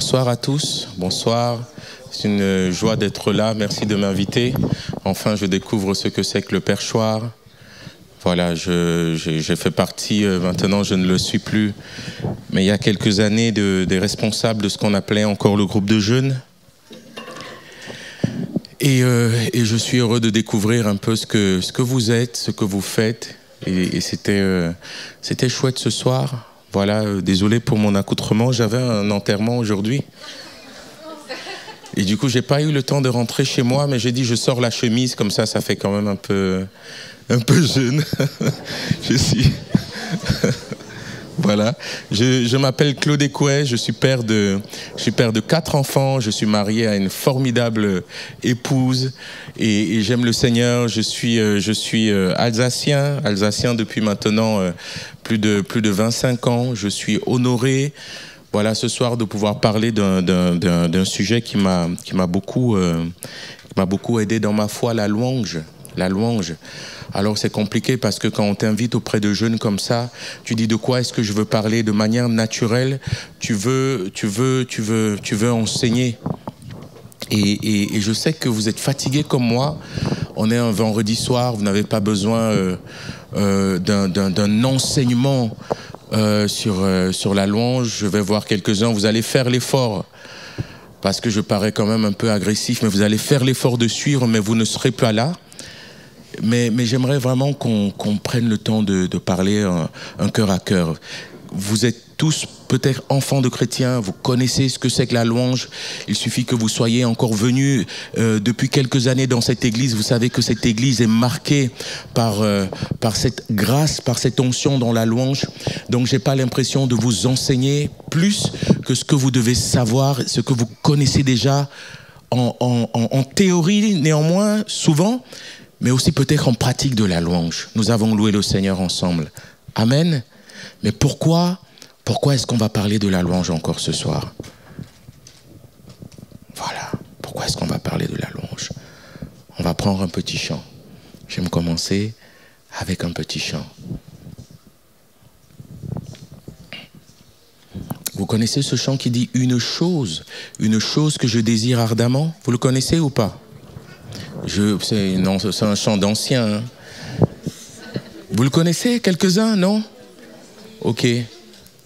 Bonsoir à tous, bonsoir. C'est une joie d'être là, merci de m'inviter. Enfin, je découvre ce que c'est que le perchoir. Voilà, j'ai fait partie, maintenant je ne le suis plus, mais il y a quelques années des responsables de ce qu'on appelait encore le groupe de jeunes. Et je suis heureux de découvrir un peu ce que vous êtes, ce que vous faites. Et c'était chouette ce soir. Voilà, désolé pour mon accoutrement, j'avais un enterrement aujourd'hui. Et du coup, j'ai pas eu le temps de rentrer chez moi, mais j'ai dit je sors la chemise, comme ça fait quand même un peu jeune. Je suis... Voilà. Je m'appelle Claude Écouet, je suis père de 4 enfants, je suis marié à une formidable épouse et j'aime le Seigneur. Je suis alsacien depuis maintenant plus de 25 ans. Je suis honoré, voilà, ce soir de pouvoir parler d'un sujet qui m'a beaucoup aidé dans ma foi, la louange. La louange. Alors c'est compliqué parce que quand on t'invite auprès de jeunes comme ça, tu dis de quoi est-ce que je veux parler de manière naturelle. Tu veux enseigner. Et je sais que vous êtes fatigués comme moi. On est un vendredi soir, vous n'avez pas besoin d'un enseignement sur la louange. Je vais voir quelques-uns. Vous allez faire l'effort. Parce que je parais quand même un peu agressif, mais vous allez faire l'effort de suivre, mais vous ne serez pas là. Mais j'aimerais vraiment qu'on prenne le temps de parler un cœur à cœur. Vous êtes tous peut-être enfants de chrétiens, vous connaissez ce que c'est que la louange. Il suffit que vous soyez encore venus depuis quelques années dans cette église. Vous savez que cette église est marquée par cette grâce, par cette onction dans la louange. Donc j'ai pas l'impression de vous enseigner plus que ce que vous devez savoir, ce que vous connaissez déjà en théorie néanmoins, souvent, mais aussi peut-être en pratique de la louange. Nous avons loué le Seigneur ensemble. Amen. Mais pourquoi est-ce qu'on va parler de la louange encore ce soir? Voilà. Pourquoi est-ce qu'on va parler de la louange? On va prendre un petit chant. J'aime commencer avec un petit chant. Vous connaissez ce chant qui dit « une chose que je désire ardemment ». Vous le connaissez ou pas? C'est un chant d'ancien. Hein. Vous le connaissez, quelques-uns, non? Ok,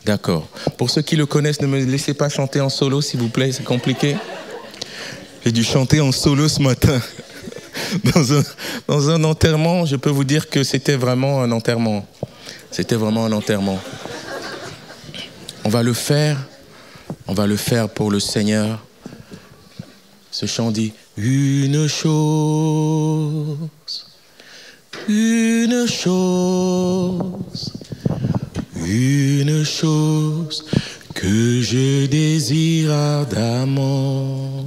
d'accord. Pour ceux qui le connaissent, ne me laissez pas chanter en solo, s'il vous plaît, c'est compliqué. J'ai dû chanter en solo ce matin. Dans un enterrement, je peux vous dire que c'était vraiment un enterrement. C'était vraiment un enterrement. On va le faire pour le Seigneur. Ce chant dit... Une chose que je désire ardemment.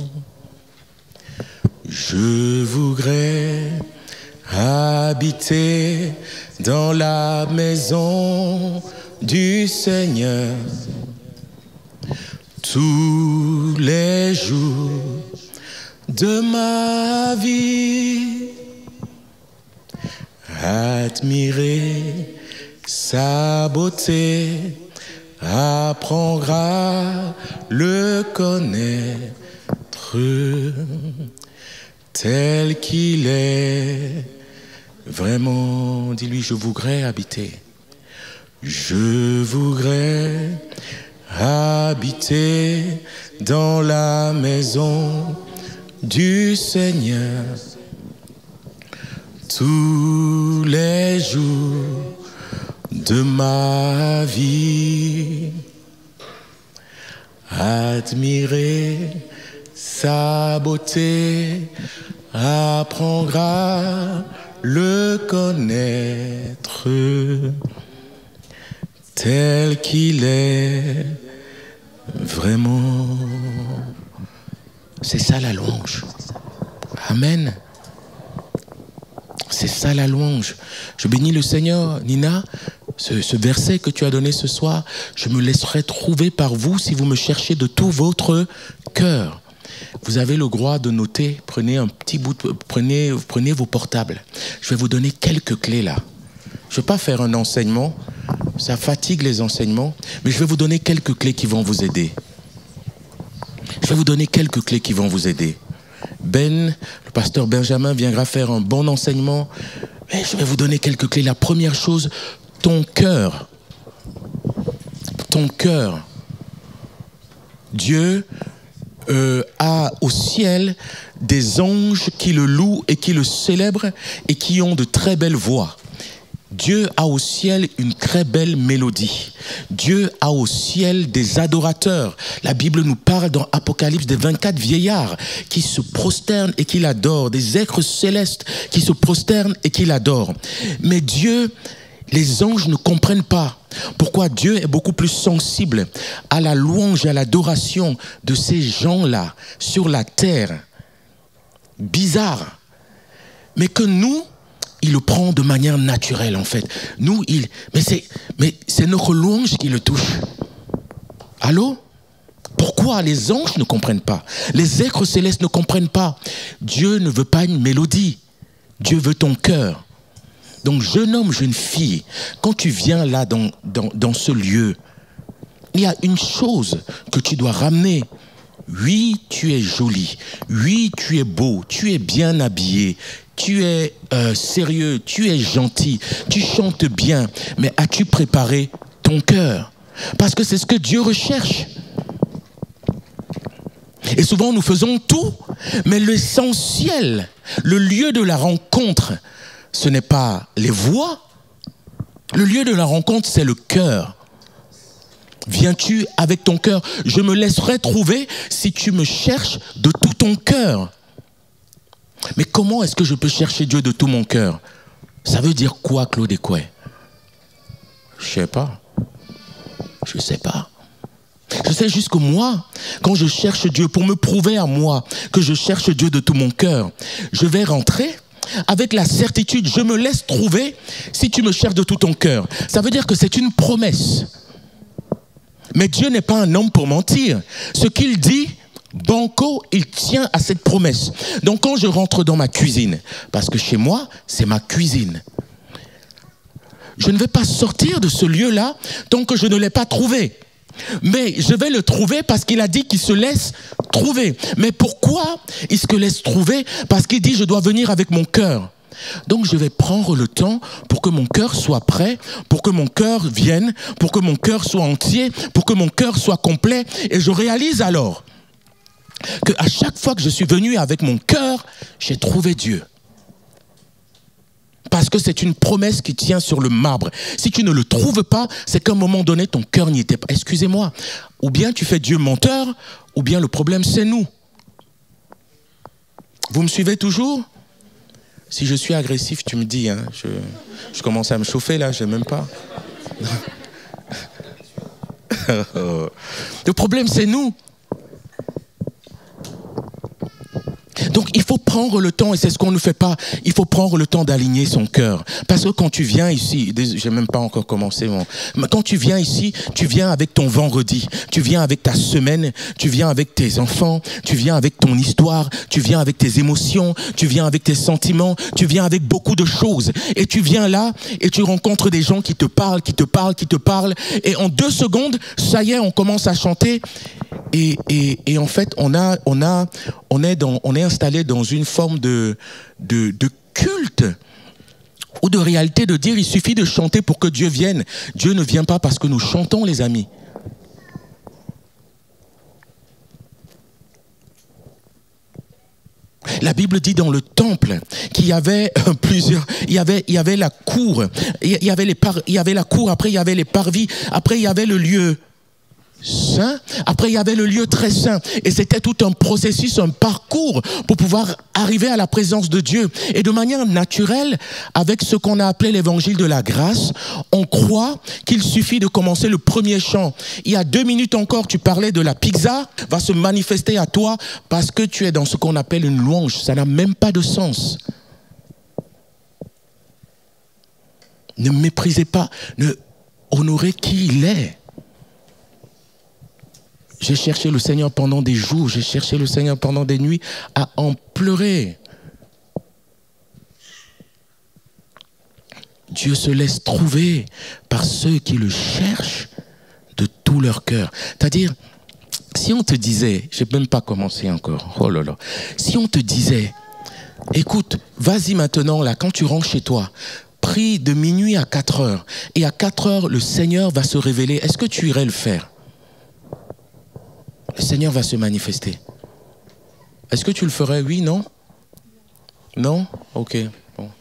Je voudrais habiter dans la maison du Seigneur tous les jours de ma vie, admirer sa beauté, apprendre à le connaître tel qu'il est. Vraiment, dis-lui, je voudrais habiter. Je voudrais habiter dans la maison du Seigneur tous les jours de ma vie, admirer sa beauté, apprendre à le connaître tel qu'il est vraiment. C'est ça la louange. Amen. C'est ça la louange. Je bénis le Seigneur. Nina, ce verset que tu as donné ce soir, je me laisserai trouver par vous si vous me cherchez de tout votre cœur. Vous avez le droit de noter. Prenez un petit bout, prenez vos portables. Je vais vous donner quelques clés là. Je ne vais pas faire un enseignement. Ça fatigue les enseignements. Mais je vais vous donner quelques clés qui vont vous aider. vais vous donner quelques clés qui vont vous aider. Le pasteur Benjamin viendra faire un bon enseignement, mais je vais vous donner quelques clés. La première chose, ton cœur. Ton cœur. Dieu a au ciel des anges qui le louent et qui le célèbrent et qui ont de très belles voix. Dieu a au ciel une très belle mélodie. Dieu a au ciel des adorateurs. La Bible nous parle dans Apocalypse des 24 vieillards qui se prosternent et qui l'adorent, des êtres célestes qui se prosternent et qui l'adorent. Mais Dieu, les anges ne comprennent pas pourquoi Dieu est beaucoup plus sensible à la louange et à l'adoration de ces gens-là sur la terre. Bizarre. Mais que nous, il le prend de manière naturelle en fait. Nous, mais c'est notre louange qui le touche. Allô? Pourquoi les anges ne comprennent pas? Les êtres célestes ne comprennent pas. Dieu ne veut pas une mélodie. Dieu veut ton cœur. Donc jeune homme, jeune fille, quand tu viens là dans ce lieu, il y a une chose que tu dois ramener. Oui, tu es joli. Oui, tu es beau. Tu es bien habillé. Tu es sérieux, tu es gentil, tu chantes bien, mais as-tu préparé ton cœur? Parce que c'est ce que Dieu recherche. Et souvent nous faisons tout, mais l'essentiel, le lieu de la rencontre, ce n'est pas les voix. Le lieu de la rencontre, c'est le cœur. Viens-tu avec ton cœur? Je me laisserai trouver si tu me cherches de tout ton cœur. Mais comment est-ce que je peux chercher Dieu de tout mon cœur? Ça veut dire quoi, Claude Ekoué? Je sais pas. Je sais pas. Je sais juste que moi, quand je cherche Dieu, pour me prouver à moi que je cherche Dieu de tout mon cœur, je vais rentrer avec la certitude, je me laisse trouver si tu me cherches de tout ton cœur. Ça veut dire que c'est une promesse. Mais Dieu n'est pas un homme pour mentir. Ce qu'il dit, banco, il tient à cette promesse. Donc quand je rentre dans ma cuisine, parce que chez moi, c'est ma cuisine, je ne vais pas sortir de ce lieu-là tant que je ne l'ai pas trouvé. Mais je vais le trouver parce qu'il a dit qu'il se laisse trouver. Mais pourquoi il se laisse trouver? Parce qu'il dit je dois venir avec mon cœur. Donc je vais prendre le temps pour que mon cœur soit prêt, pour que mon cœur vienne, pour que mon cœur soit entier, pour que mon cœur soit complet. Et je réalise alors qu'à chaque fois que je suis venu avec mon cœur, j'ai trouvé Dieu. Parce que c'est une promesse qui tient sur le marbre. Si tu ne le trouves pas, c'est qu'à un moment donné, ton cœur n'y était pas. Excusez-moi. Ou bien tu fais Dieu menteur, ou bien le problème c'est nous. Vous me suivez toujours? Si je suis agressif, tu me dis. Hein, je commence à me chauffer là, je n'ai même pas. Le problème c'est nous. Donc il faut prendre le temps, et c'est ce qu'on ne fait pas, il faut prendre le temps d'aligner son cœur. Parce que quand tu viens ici, j'ai même pas encore commencé, mais quand tu viens ici, tu viens avec ton vendredi, tu viens avec ta semaine, tu viens avec tes enfants, tu viens avec ton histoire, tu viens avec tes émotions, tu viens avec tes sentiments, tu viens avec beaucoup de choses. Et tu viens là et tu rencontres des gens qui te parlent, qui te parlent, qui te parlent. Et en 2 secondes, ça y est, on commence à chanter. Et en fait, on est installé dans une forme de culte ou de réalité de dire il suffit de chanter pour que Dieu vienne. Dieu ne vient pas parce que nous chantons, les amis. La Bible dit dans le temple qu'il y avait plusieurs, il y avait la cour, il y avait la cour, après il y avait les parvis, après il y avait le lieu saint, après il y avait le lieu très saint, et c'était tout un processus, un parcours pour pouvoir arriver à la présence de Dieu. Et de manière naturelle, avec ce qu'on a appelé l'évangile de la grâce, on croit qu'il suffit de commencer le premier chant. Il y a 2 minutes encore, tu parlais de la pizza, va se manifester à toi parce que tu es dans ce qu'on appelle une louange. Ça n'a même pas de sens. Ne méprisez pas, ne honorez qui il est. J'ai cherché le Seigneur pendant des jours, j'ai cherché le Seigneur pendant des nuits à en pleurer. Dieu se laisse trouver par ceux qui le cherchent de tout leur cœur. C'est-à-dire, Si on te disait, je n'ai même pas commencé encore, oh là là, si on te disait, écoute, vas-y maintenant, là, quand tu rentres chez toi, prie de minuit à 4 heures, et à 4 heures, le Seigneur va se révéler, est-ce que tu irais le faire? Le Seigneur va se manifester. Est-ce que tu le ferais? Oui, non? Non? Ok, bon.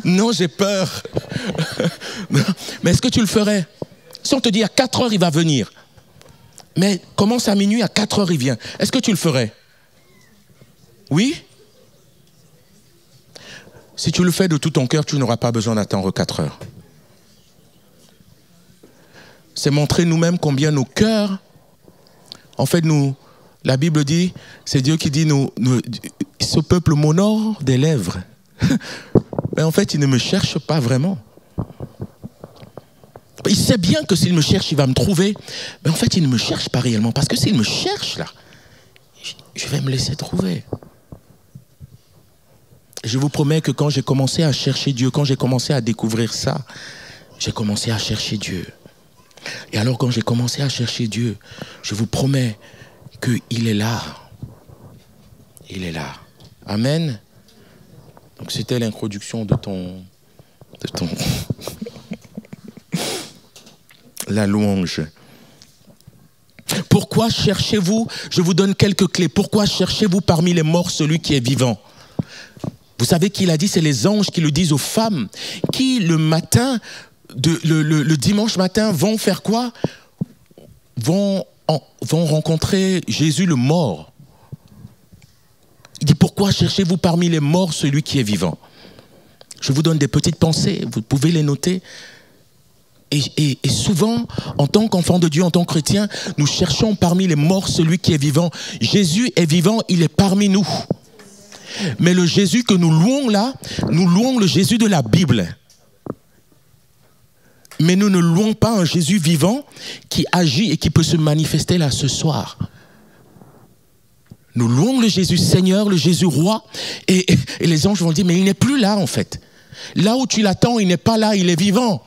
Non, j'ai peur. Mais est-ce que tu le ferais? Si on te dit à 4 heures, il va venir. Mais commence à minuit, à 4 heures, il vient. Est-ce que tu le ferais? Oui? Si tu le fais de tout ton cœur, tu n'auras pas besoin d'attendre 4 heures. C'est montrer nous-mêmes combien nos cœurs, en fait, la Bible dit, c'est Dieu qui dit, ce peuple m'honore des lèvres. Mais en fait, il ne me cherche pas vraiment. Il sait bien que s'il me cherche, il va me trouver. Mais en fait, il ne me cherche pas réellement. Parce que s'il me cherche, là, je vais me laisser trouver. Je vous promets que quand j'ai commencé à chercher Dieu, quand j'ai commencé à découvrir ça, j'ai commencé à chercher Dieu. Et alors, quand j'ai commencé à chercher Dieu, je vous promets qu'il est là. Il est là. Amen. Donc c'était l'introduction de ton la louange. Pourquoi cherchez-vous? Je vous donne quelques clés. Pourquoi cherchez-vous parmi les morts celui qui est vivant? Vous savez qu'il a dit, c'est les anges qui le disent aux femmes, qui le matin, le dimanche matin, vont faire quoi? Vont rencontrer Jésus le mort. Il dit, pourquoi cherchez-vous parmi les morts celui qui est vivant? Je vous donne des petites pensées, vous pouvez les noter. Et souvent, en tant qu'enfant de Dieu, en tant que chrétien, nous cherchons parmi les morts celui qui est vivant. Jésus est vivant, il est parmi nous. Mais le Jésus que nous louons là, nous louons le Jésus de la Bible. Mais nous ne louons pas un Jésus vivant qui agit et qui peut se manifester là ce soir. Nous louons le Jésus Seigneur, le Jésus Roi, et les anges vont dire, mais il n'est plus là en fait. Là où tu l'attends, il n'est pas là, il est vivant.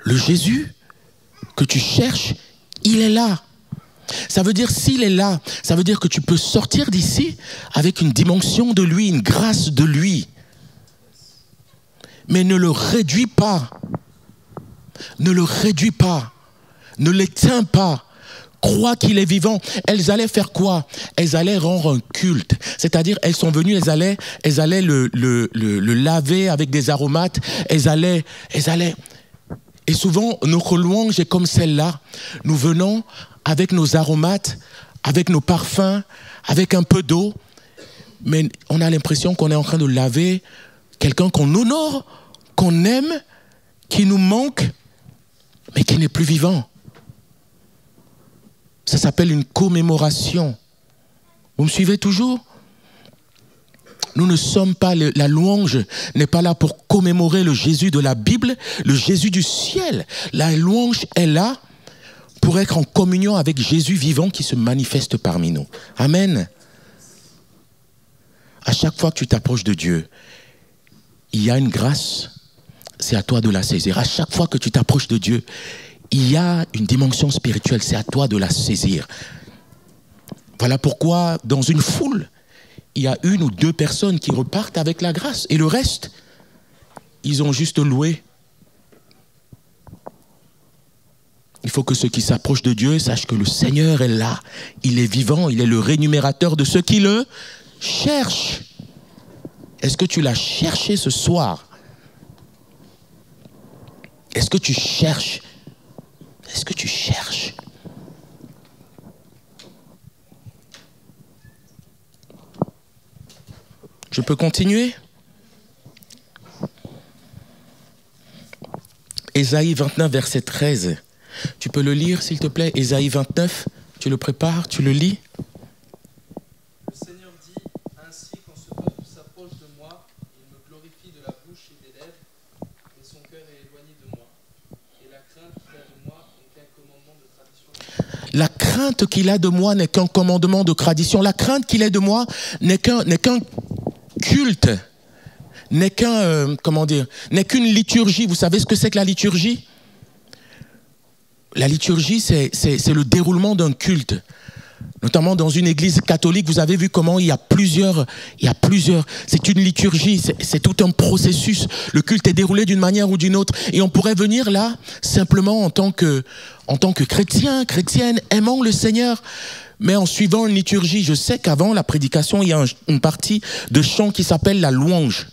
Le Jésus que tu cherches, il est là. Ça veut dire, s'il est là, ça veut dire que tu peux sortir d'ici avec une dimension de lui, une grâce de lui. Mais ne le réduis pas. Ne le réduis pas. Ne l'éteins pas. Crois qu'il est vivant. Elles allaient faire quoi? Elles allaient rendre un culte. C'est-à-dire, elles sont venues, elles allaient le laver avec des aromates. Elles allaient. Et souvent, notre louange est comme celle-là. Nous venons avec nos aromates, avec nos parfums, avec un peu d'eau. Mais on a l'impression qu'on est en train de laver quelqu'un qu'on honore, qu'on aime, qui nous manque, mais qui n'est plus vivant. Ça s'appelle une commémoration. Vous me suivez toujours? Nous ne sommes pas, la louange n'est pas là pour commémorer le Jésus de la Bible, le Jésus du ciel. La louange est là pour être en communion avec Jésus vivant qui se manifeste parmi nous. Amen. À chaque fois que tu t'approches de Dieu, il y a une grâce, c'est à toi de la saisir. À chaque fois que tu t'approches de Dieu, il y a une dimension spirituelle, c'est à toi de la saisir. Voilà pourquoi, dans une foule, il y a 1 ou 2 personnes qui repartent avec la grâce. Et le reste, ils ont juste loué. Il faut que ceux qui s'approchent de Dieu sachent que le Seigneur est là. Il est vivant, il est le rémunérateur de ceux qui le cherchent. Est-ce que tu l'as cherché ce soir? Est-ce que tu cherches? Est-ce que tu cherches? Je peux continuer? Ésaïe 29, verset 13. Tu peux le lire, s'il te plaît? Ésaïe 29, tu le prépares, tu le lis? Le Seigneur dit, ainsi quand ce peuple s'approche de moi, il me glorifie de la bouche et des lèvres, mais son cœur est éloigné de moi. Et la crainte qu'il a de moi n'est qu'un commandement de tradition. La crainte qu'il a de moi n'est qu'un commandement de tradition. La crainte qu'il ait de moi n'est qu'un culte, n'est qu'un, comment dire, n'est qu'une liturgie. Vous savez ce que c'est que la liturgie? La liturgie, c'est le déroulement d'un culte. Notamment dans une église catholique, vous avez vu comment il y a plusieurs, c'est une liturgie, c'est tout un processus. Le culte est déroulé d'une manière ou d'une autre. Et on pourrait venir là, simplement en tant que chrétien, chrétienne, aimant le Seigneur, mais en suivant une liturgie. Je sais qu'avant la prédication, il y a une partie de chant qui s'appelle la louange.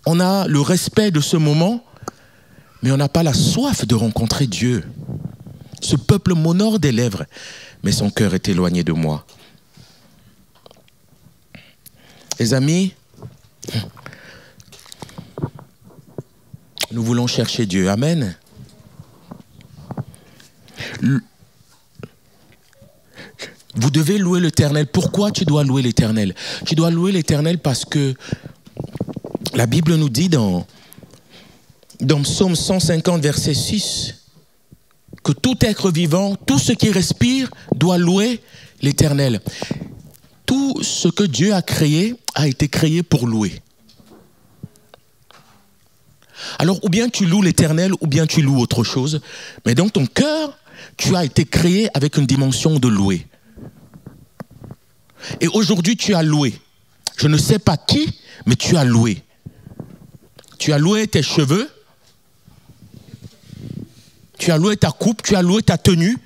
On a le respect de ce moment, mais on n'a pas la soif de rencontrer Dieu. Ce peuple m'honore des lèvres, mais son cœur est éloigné de moi. Les amis, nous voulons chercher Dieu. Amen. Vous devez louer l'Éternel. Pourquoi tu dois louer l'Éternel? Tu dois louer l'Éternel parce que la Bible nous dit dans Psaume 150, verset 6, que tout être vivant, tout ce qui respire, doit louer l'Éternel. Tout ce que Dieu a créé a été créé pour louer. Alors, ou bien tu loues l'Éternel, ou bien tu loues autre chose. Mais dans ton cœur, tu as été créé avec une dimension de louer. Et aujourd'hui, tu as loué. Je ne sais pas qui, mais tu as loué. Tu as loué tes cheveux. Tu as loué ta coupe, tu as loué ta tenue,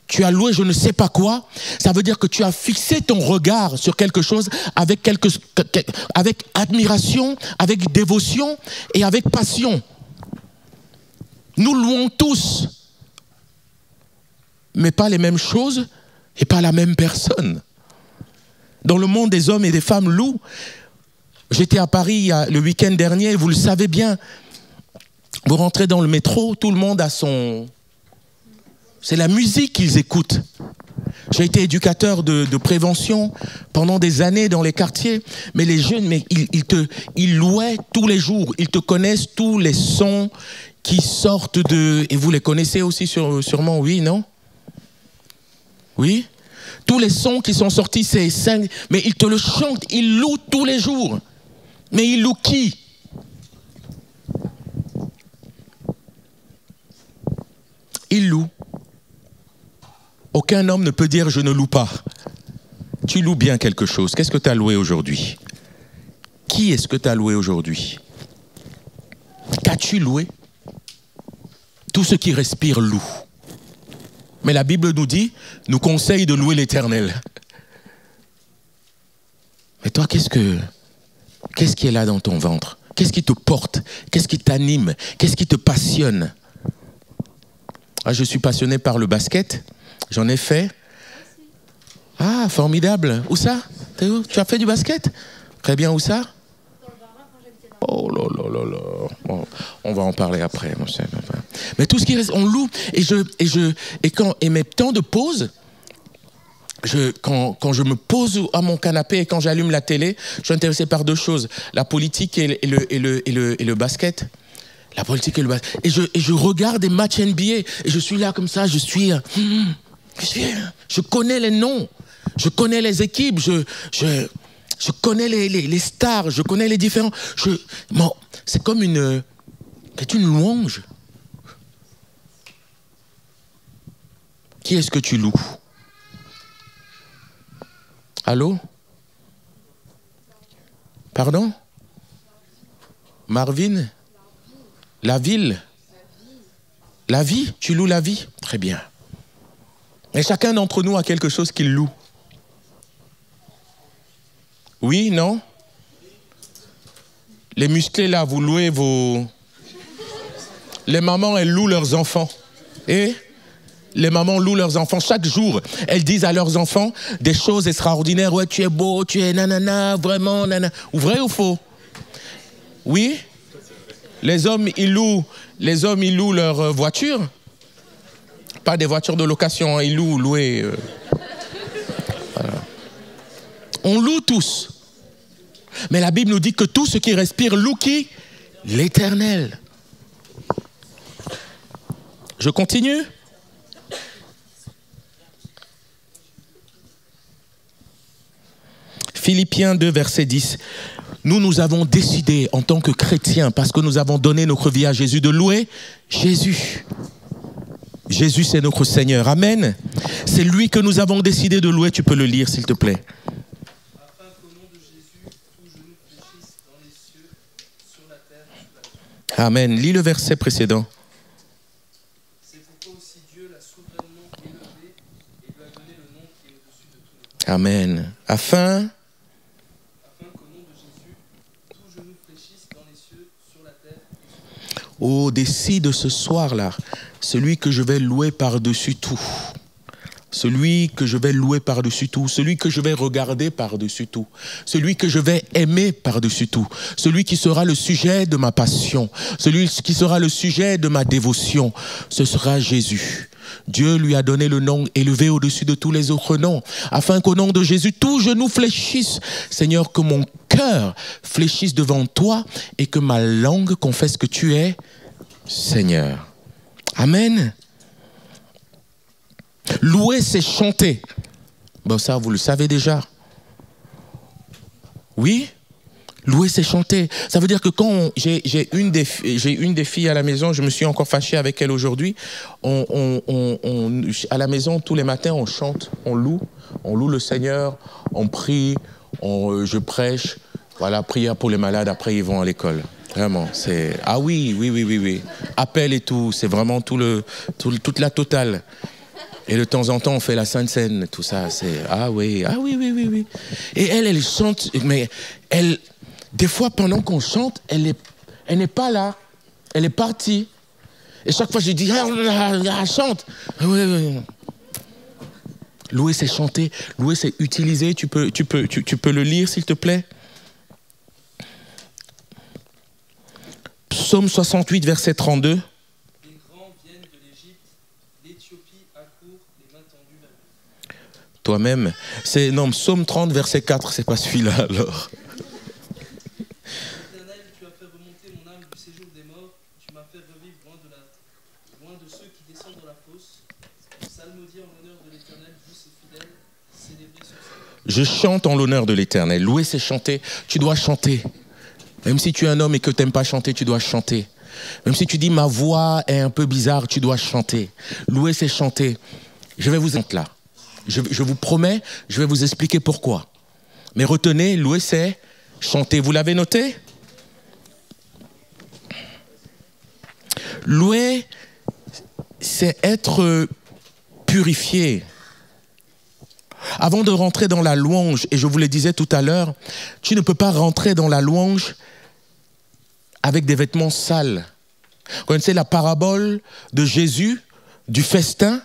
tu as loué je ne sais pas quoi. Ça veut dire que tu as fixé ton regard sur quelque chose avec admiration, avec dévotion et avec passion. Nous louons tous, mais pas les mêmes choses et pas la même personne. Dans le monde, des hommes et des femmes louent. J'étais à Paris le week-end dernier, vous le savez bien. Vous rentrez dans le métro, tout le monde a son... C'est la musique qu'ils écoutent. J'ai été éducateur de prévention pendant des années dans les quartiers, mais les jeunes, ils louaient tous les jours. Ils te connaissent tous les sons qui sortent de... Et vous les connaissez aussi sûrement, oui, non? Oui? Tous les sons qui sont sortis, c'est 5... Mais ils te le chantent, ils louent tous les jours. Mais ils louent qui? Il loue. Aucun homme ne peut dire je ne loue pas. Tu loues bien quelque chose. Qu'est-ce que tu as loué aujourd'hui? Qui est-ce que tu as loué aujourd'hui? Qu'as-tu loué? Tout ce qui respire loue. Mais la Bible nous conseille de louer l'Éternel. Mais toi, qu'est-ce qui est là dans ton ventre? Qu'est-ce qui te porte? Qu'est-ce qui t'anime? Qu'est-ce qui te passionne? Ah, je suis passionné par le basket. J'en ai fait. Ah, formidable. Où ça? Tu as fait du basket? Très bien, où ça? Oh là là là là. Bon, on va en parler après. Mais tout ce qui reste, on loue. Et mes temps de pause, quand je me pose à mon canapé et quand j'allume la télé, je suis intéressé par deux choses. La politique et le basket. La politique et le basket. Et je regarde des matchs NBA et je suis là comme ça, je connais les noms, je connais les équipes, je connais les stars, je connais les différents. C'est comme une louange. Qui est-ce que tu loues? Allô? Pardon? Marvin? La ville? La vie? Tu loues la vie? Très bien. Et chacun d'entre nous a quelque chose qu'il loue. Oui, non? Les musclés là, vous louez vos... Les mamans, elles louent leurs enfants. Et les mamans louent leurs enfants chaque jour. Elles disent à leurs enfants des choses extraordinaires. Ouais, tu es beau, tu es nanana, vraiment nanana. Vrai ou faux? Oui? Les hommes, ils louent leur voiture. Pas des voitures de location, hein, ils louent. Voilà. On loue tous. Mais la Bible nous dit que tout ce qui respire loue qui? L'Éternel. Je continue? Philippiens 2, verset 10. Nous avons décidé en tant que chrétiens, parce que nous avons donné notre vie à Jésus, de louer Jésus. Jésus, c'est notre Seigneur. Amen. C'est lui que nous avons décidé de louer. Tu peux le lire, s'il te plaît. Afin qu'au nom de Jésus, tout genou fléchisse dans les cieux, sur la terre et sous la terre. Amen. Lis le verset précédent. C'est pourquoi aussi Dieu l'a souverainement élevé et lui a donné le nom qui est au-dessus de tous les noms. Amen. Afin Qu'au nom de Jésus, tout genou fléchisse dans les cieux, sur la terre et sous la terre. Oh, décide ce soir-là, celui que je vais louer par-dessus tout. Celui que je vais louer par-dessus tout, celui que je vais regarder par-dessus tout, celui que je vais aimer par-dessus tout, celui qui sera le sujet de ma passion, celui qui sera le sujet de ma dévotion, ce sera Jésus. Dieu lui a donné le nom élevé au-dessus de tous les autres noms, afin qu'au nom de Jésus, tout genou fléchisse. Seigneur, que mon cœur fléchisse devant toi et que ma langue confesse que tu es Seigneur. Amen. Louer, c'est chanter. Bon, ça, vous le savez déjà. Oui? Louer, c'est chanter. Ça veut dire que quand j'ai une des filles à la maison, je me suis encore fâché avec elle aujourd'hui. À la maison, tous les matins, on chante, on loue le Seigneur, on prie, je prêche. Voilà, prière pour les malades, après ils vont à l'école. Vraiment, c'est... Ah oui. Appel et tout, c'est vraiment toute la totale. Et de temps en temps, on fait la Sainte Seine, tout ça, c'est... Ah oui. Et elle chante, mais elle... Des fois, pendant qu'on chante, elle n'est pas là. Elle est partie. Et chaque fois, je dis, chante. Oui. Louer, c'est chanter. Louer, c'est utiliser. Tu peux le lire, s'il te plaît. Psaume 68, verset 32. Les grands viennent de l'Égypte, l'Éthiopie accourt, les mains tendues vers lui. Toi-même. Non, Psaume 30, verset 4, c'est pas celui-là alors. Éternel, tu as fait remonter mon âme du séjour des morts, tu m'as fait revivre loin de ceux qui descendent dans la fosse. Psalmodie en l'honneur de l'Éternel, juste et fidèle, célébré sur sa terre. Je chante en l'honneur de l'Éternel. Louer, c'est chanter. Tu dois chanter. Même si tu es un homme et que tu n'aimes pas chanter, tu dois chanter. Même si tu dis ma voix est un peu bizarre, tu dois chanter. Louer, c'est chanter. Je vais vous être là. Je vous promets, je vais vous expliquer pourquoi. Mais retenez, louer, c'est chanter. Vous l'avez noté? Louer, c'est être purifié. Avant de rentrer dans la louange, et je vous le disais tout à l'heure, tu ne peux pas rentrer dans la louange avec des vêtements sales. Vous connaissez la parabole de Jésus, du festin,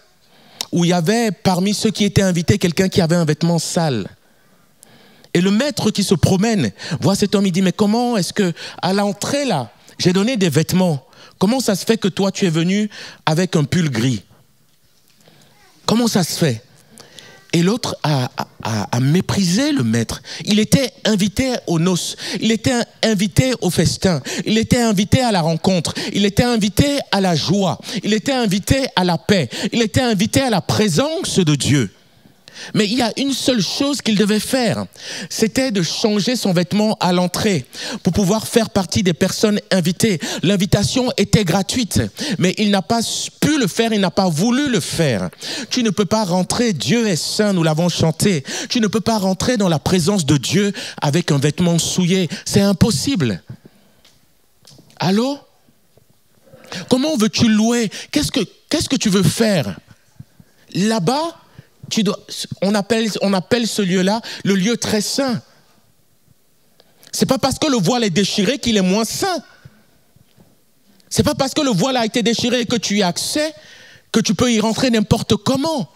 où il y avait parmi ceux qui étaient invités quelqu'un qui avait un vêtement sale. Et le maître qui se promène voit cet homme, il dit, mais comment est-ce que, à l'entrée là, j'ai donné des vêtements, comment ça se fait que toi tu es venu avec un pull gris? Comment ça se fait? Et l'autre a méprisé le maître. Il était invité aux noces, il était invité au festin, il était invité à la rencontre, il était invité à la joie, il était invité à la paix, il était invité à la présence de Dieu. Mais il y a une seule chose qu'il devait faire, c'était de changer son vêtement à l'entrée pour pouvoir faire partie des personnes invitées. L'invitation était gratuite, mais il n'a pas pu le faire, il n'a pas voulu le faire. Tu ne peux pas rentrer, Dieu est saint, nous l'avons chanté. Tu ne peux pas rentrer dans la présence de Dieu avec un vêtement souillé, c'est impossible. Allô? Comment veux-tu louer? Qu'est-ce que tu veux faire? Là-bas, on appelle ce lieu-là le lieu très saint. C'est pas parce que le voile est déchiré qu'il est moins saint. C'est pas parce que le voile a été déchiré et que tu y as accès que tu peux y rentrer n'importe comment.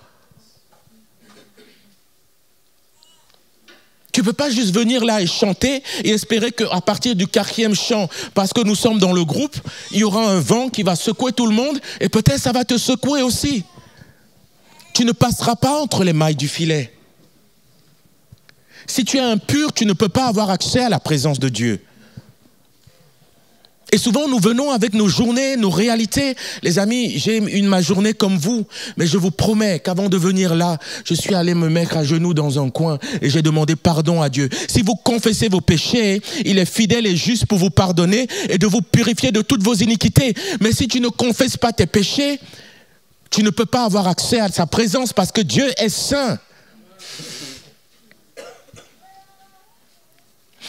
Tu ne peux pas juste venir là et chanter et espérer qu'à partir du 4e chant, parce que nous sommes dans le groupe, il y aura un vent qui va secouer tout le monde et peut-être ça va te secouer aussi. Tu ne passeras pas entre les mailles du filet. Si tu es impur, tu ne peux pas avoir accès à la présence de Dieu. Et souvent, nous venons avec nos journées, nos réalités. Les amis, j'ai ma journée comme vous, mais je vous promets qu'avant de venir là, je suis allé me mettre à genoux dans un coin et j'ai demandé pardon à Dieu. Si vous confessez vos péchés, il est fidèle et juste pour vous pardonner et de vous purifier de toutes vos iniquités. Mais si tu ne confesses pas tes péchés, tu ne peux pas avoir accès à sa présence parce que Dieu est saint.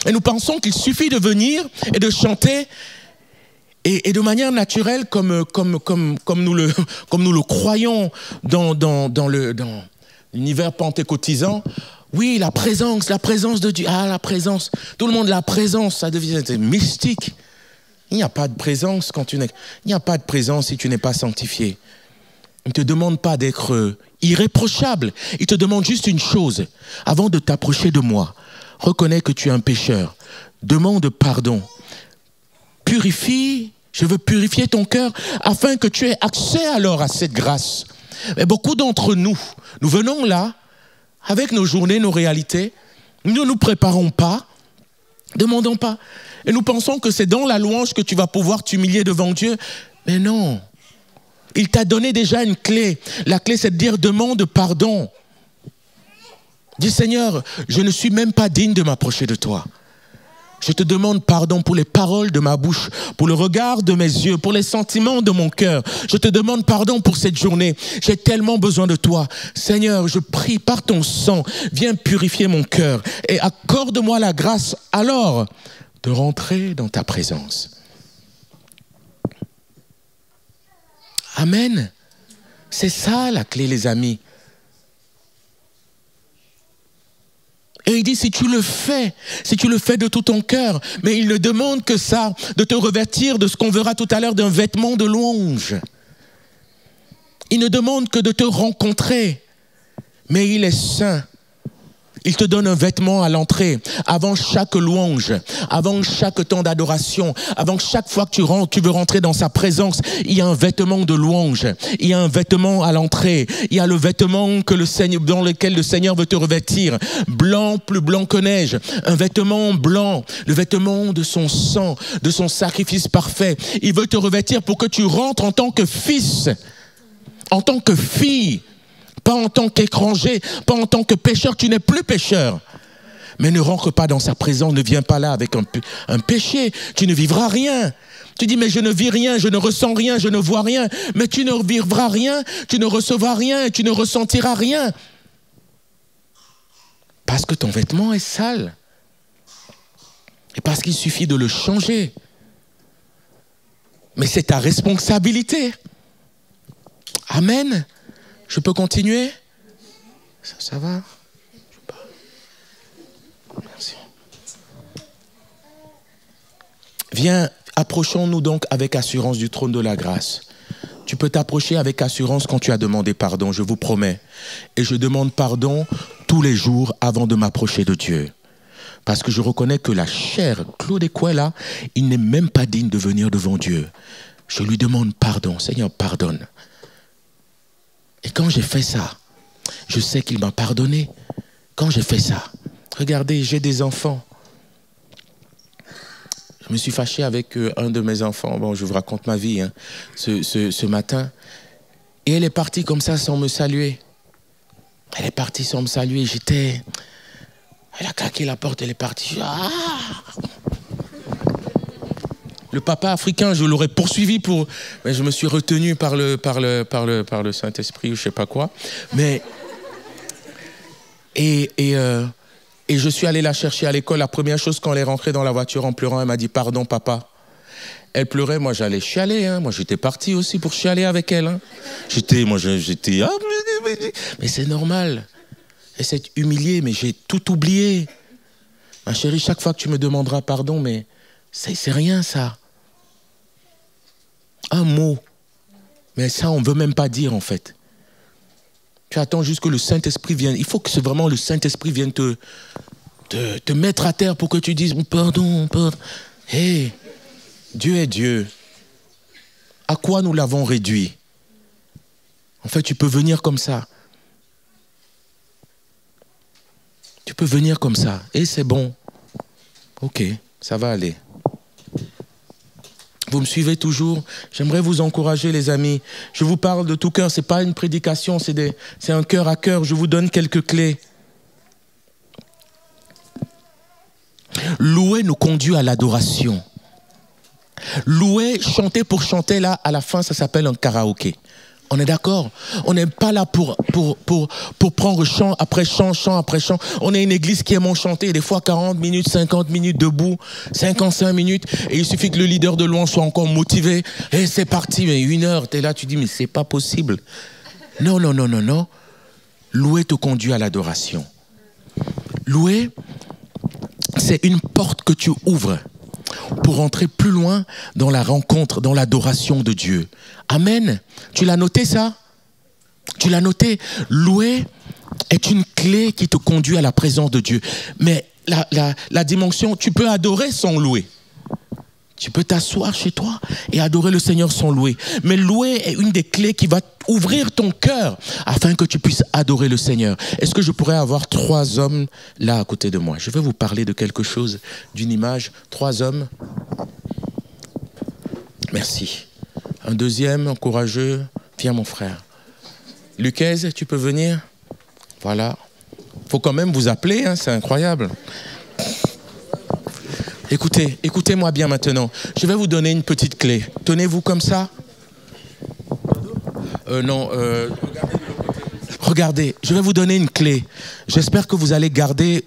Et nous pensons qu'il suffit de venir et de chanter et de manière naturelle, comme nous le croyons dans l'univers pentecôtisant. Oui, la présence de Dieu. Ah, la présence. Tout le monde, la présence, ça devient mystique. Il n'y a pas de présence il n'y a pas de présence si tu n'es pas sanctifié. Il ne te demande pas d'être irréprochable. Il te demande juste une chose. Avant de t'approcher de moi, reconnais que tu es un pécheur. Demande pardon. Purifie. Je veux purifier ton cœur afin que tu aies accès alors à cette grâce. Mais beaucoup d'entre nous, nous venons là avec nos journées, nos réalités. Nous ne nous préparons pas, demandons pas. Et nous pensons que c'est dans la louange que tu vas pouvoir t'humilier devant Dieu. Mais non. Il t'a donné déjà une clé. La clé, c'est de dire demande pardon. Dis Seigneur, je ne suis même pas digne de m'approcher de toi. Je te demande pardon pour les paroles de ma bouche, pour le regard de mes yeux, pour les sentiments de mon cœur. Je te demande pardon pour cette journée. J'ai tellement besoin de toi. Seigneur, je prie par ton sang, viens purifier mon cœur et accorde-moi la grâce alors de rentrer dans ta présence. Amen. C'est ça la clé, les amis. Et il dit, si tu le fais de tout ton cœur, mais il ne demande que ça, de te revêtir de ce qu'on verra tout à l'heure, d'un vêtement de louange. Il ne demande que de te rencontrer, mais il est saint. Il te donne un vêtement à l'entrée, avant chaque louange, avant chaque temps d'adoration, avant chaque fois que tu veux rentrer dans sa présence, il y a un vêtement de louange, il y a un vêtement à l'entrée, il y a le vêtement dans lequel le Seigneur veut te revêtir, blanc, plus blanc que neige, un vêtement blanc, le vêtement de son sang, de son sacrifice parfait. Il veut te revêtir pour que tu rentres en tant que fils, en tant que fille, pas en tant qu'étranger, pas en tant que pécheur. Tu n'es plus pécheur. Mais ne rentre pas dans sa présence, ne viens pas là avec un péché. Tu ne vivras rien. Tu dis, mais je ne vis rien, je ne ressens rien, je ne vois rien. Mais tu ne vivras rien, tu ne recevras rien et tu ne ressentiras rien. Parce que ton vêtement est sale. Et parce qu'il suffit de le changer. Mais c'est ta responsabilité. Amen. Je peux continuer? Ça va? Merci. Viens, approchons-nous donc avec assurance du trône de la grâce. Tu peux t'approcher avec assurance quand tu as demandé pardon, je vous promets. Et je demande pardon tous les jours avant de m'approcher de Dieu. Parce que je reconnais que la chair, Claude Ekwela, il n'est même pas digne de venir devant Dieu. Je lui demande pardon. Seigneur, pardonne. Et quand j'ai fait ça, je sais qu'il m'a pardonné. Quand j'ai fait ça, regardez, j'ai des enfants. Je me suis fâché avec un de mes enfants. Bon, je vous raconte ma vie, hein, ce matin. Et elle est partie comme ça sans me saluer. Elle est partie sans me saluer. Elle a claqué la porte, elle est partie. Ah! Le papa africain, je l'aurais poursuivi mais je me suis retenu par le Saint-Esprit ou je sais pas quoi. Mais et je suis allé la chercher à l'école. La première chose, quand elle est rentrée dans la voiture en pleurant, elle m'a dit pardon papa. Elle pleurait, moi j'allais chialer. Hein. Moi j'étais parti aussi pour chialer avec elle. Hein. Mais c'est normal. Elle s'est humiliée, mais j'ai tout oublié. Ma chérie, chaque fois que tu me demanderas pardon, mais c'est rien ça. Un mot. Mais ça, on ne veut même pas dire en fait. Tu attends juste que le Saint-Esprit vienne. Il faut que vraiment le Saint-Esprit vienne te mettre à terre pour que tu dises pardon, pardon. Hey, Dieu est Dieu. À quoi nous l'avons réduit? En fait, tu peux venir comme ça. Tu peux venir comme ça. Et c'est bon. Ok, ça va aller. Vous me suivez toujours? J'aimerais vous encourager, les amis. Je vous parle de tout cœur. Ce n'est pas une prédication, c'est un cœur à cœur. Je vous donne quelques clés. Louer nous conduit à l'adoration. Louer, chanter pour chanter, là, à la fin, ça s'appelle un karaoké. On est d'accord? On n'est pas là pour prendre chant après chant, chant après chant. On est une église qui aime chanter, des fois 40 minutes, 50 minutes debout, 55 minutes. Et il suffit que le leader de louange soit encore motivé. Et c'est parti, mais 1 heure, tu es là, tu dis, mais c'est pas possible. Non, non, non, non, non. Louer te conduit à l'adoration. Louer, c'est une porte que tu ouvres pour entrer plus loin dans la rencontre, dans l'adoration de Dieu. Amen. Tu l'as noté ça? Tu l'as noté? Louer est une clé qui te conduit à la présence de Dieu. Mais la dimension, tu peux adorer sans louer. Tu peux t'asseoir chez toi et adorer le Seigneur sans louer. Mais louer est une des clés qui va ouvrir ton cœur afin que tu puisses adorer le Seigneur. Est-ce que je pourrais avoir 3 hommes là à côté de moi? Je vais vous parler de quelque chose, d'une image. 3 hommes. Merci. Un deuxième, un courageux. Viens mon frère. Lucaise, tu peux venir? Voilà. Il faut quand même vous appeler, hein, c'est incroyable. Écoutez, écoutez-moi bien maintenant. Je vais vous donner une petite clé. Tenez-vous comme ça. Non, regardez, je vais vous donner une clé. J'espère que vous allez garder